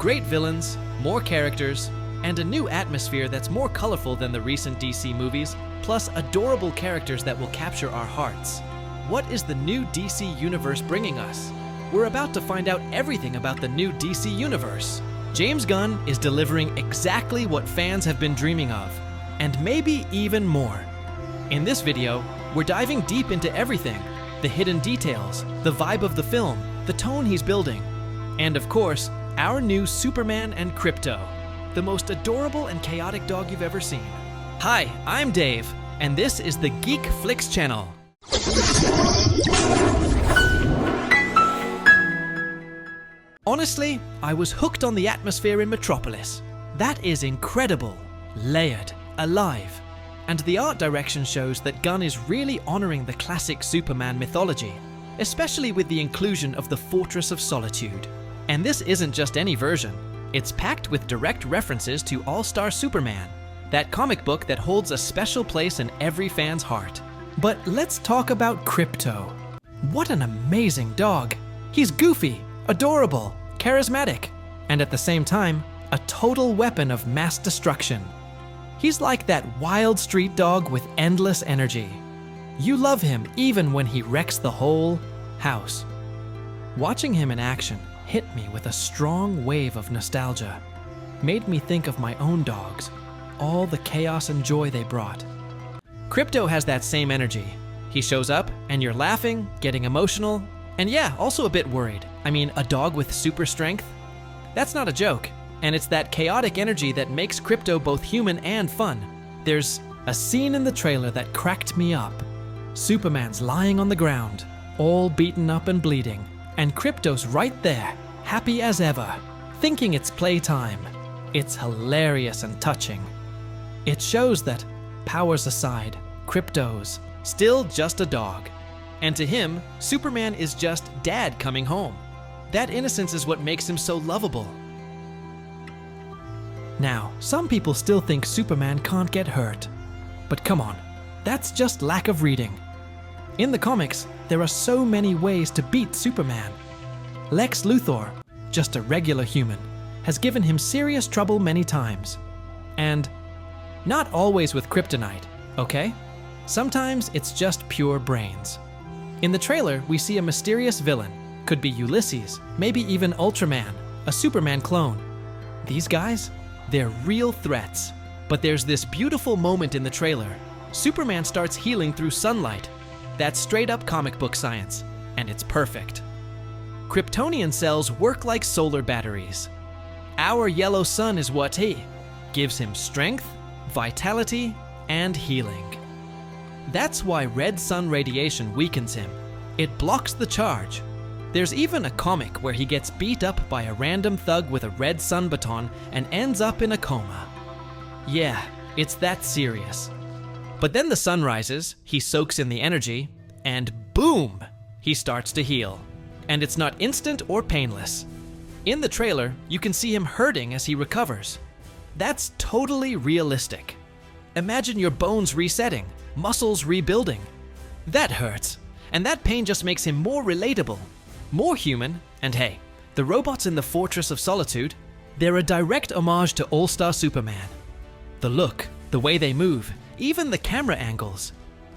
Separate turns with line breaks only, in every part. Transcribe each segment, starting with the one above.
Great villains, more characters, and a new atmosphere that's more colorful than the recent DC movies, plus adorable characters that will capture our hearts. What is the new DC universe bringing us? We're about to find out everything about the new DC universe. James Gunn is delivering exactly what fans have been dreaming of, and maybe even more. In this video, we're diving deep into everything: the hidden details, the vibe of the film, the tone he's building, and of course, our new Superman and Krypto, the most adorable and chaotic dog you've ever seen. Hi, I'm Dave, and this is the Geek Flicks channel. Honestly, I was hooked on the atmosphere in Metropolis. That is incredible, layered, alive. And the art direction shows that Gunn is really honoring the classic Superman mythology, especially with the inclusion of the Fortress of Solitude. And this isn't just any version. It's packed with direct references to All-Star Superman, that comic book that holds a special place in every fan's heart. But let's talk about Krypto. What an amazing dog. He's goofy, adorable, charismatic, and at the same time, a total weapon of mass destruction. He's like that wild street dog with endless energy. You love him even when he wrecks the whole house. Watching him in action hit me with a strong wave of nostalgia. Made me think of my own dogs, all the chaos and joy they brought. Krypto has that same energy. He shows up and you're laughing, getting emotional, and yeah, also a bit worried. I mean, a dog with super strength? That's not a joke. And it's that chaotic energy that makes Krypto both human and fun. There's a scene in the trailer that cracked me up. Superman's lying on the ground, all beaten up and bleeding, and Krypto's right there, happy as ever, thinking it's playtime. It's hilarious and touching. It shows that, powers aside, Krypto's still just a dog. And to him, Superman is just dad coming home. That innocence is what makes him so lovable. Now, some people still think Superman can't get hurt. But come on, that's just lack of reading. In the comics, there are so many ways to beat Superman. Lex Luthor, just a regular human, has given him serious trouble many times. And not always with kryptonite, okay? Sometimes it's just pure brains. In the trailer, we see a mysterious villain. Could be Ulysses, maybe even Ultraman, a Superman clone. These guys? They're real threats. But there's this beautiful moment in the trailer. Superman starts healing through sunlight. That's straight up comic book science, and it's perfect. Kryptonian cells work like solar batteries. Our yellow sun is what he gives him strength, vitality, and healing. That's why red sun radiation weakens him. It blocks the charge. There's even a comic where he gets beat up by a random thug with a red sun baton and ends up in a coma. Yeah, it's that serious. But then the sun rises, he soaks in the energy, and boom, he starts to heal. And it's not instant or painless. In the trailer, you can see him hurting as he recovers. That's totally realistic. Imagine your bones resetting, muscles rebuilding. That hurts, and that pain just makes him more relatable, more human. And hey, the robots in the Fortress of Solitude, they're a direct homage to All-Star Superman. The look, the way they move, even the camera angles.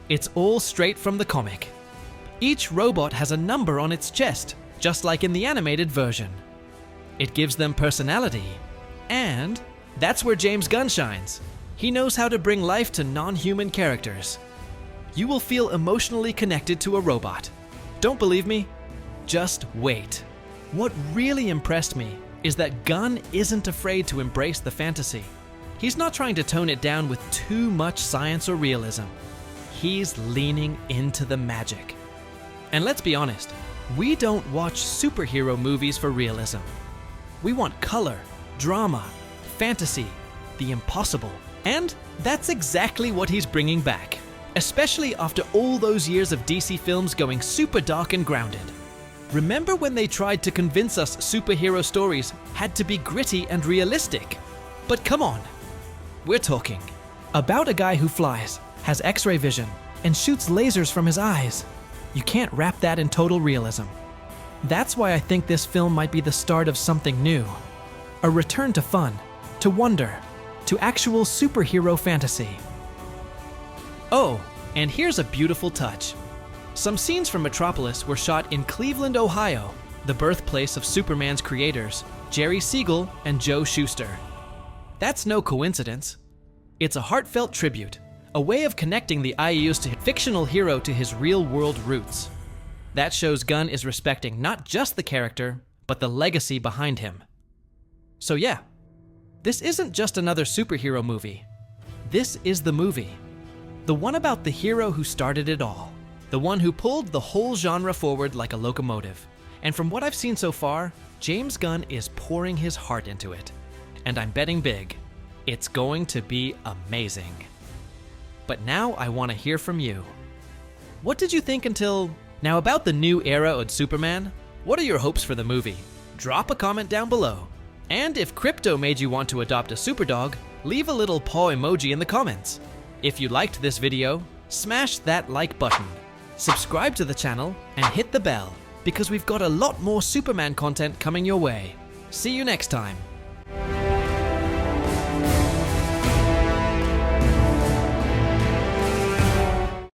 It's all straight from the comic. Each robot has a number on its chest, just like in the animated version. It gives them personality. And that's where James Gunn shines. He knows how to bring life to non-human characters. You will feel emotionally connected to a robot. Don't believe me? Just wait. What really impressed me is that Gunn isn't afraid to embrace the fantasy. He's not trying to tone it down with too much science or realism. He's leaning into the magic. And let's be honest, we don't watch superhero movies for realism. We want color, drama, fantasy, the impossible. And that's exactly what he's bringing back, especially after all those years of DC films going super dark and grounded. Remember when they tried to convince us superhero stories had to be gritty and realistic? But come on, we're talking about a guy who flies, has X-ray vision, and shoots lasers from his eyes. You can't wrap that in total realism. That's why I think this film might be the start of something new. A return to fun, to wonder, to actual superhero fantasy. Oh, and here's a beautiful touch. Some scenes from Metropolis were shot in Cleveland, Ohio, the birthplace of Superman's creators, Jerry Siegel and Joe Shuster. That's no coincidence. It's a heartfelt tribute, a way of connecting the IU's fictional hero to his real-world roots. That shows Gunn is respecting not just the character, but the legacy behind him. So yeah, this isn't just another superhero movie. This is the movie. The one about the hero who started it all. The one who pulled the whole genre forward like a locomotive. And from what I've seen so far, James Gunn is pouring his heart into it. And I'm betting big, it's going to be amazing. But now I want to hear from you. What did you think until... Now about the new era of Superman, what are your hopes for the movie? Drop a comment down below. And if crypto made you want to adopt a superdog, leave a little paw emoji in the comments. If you liked this video, smash that like button. Subscribe to the channel and hit the bell, because we've got a lot more Superman content coming your way. See you next time.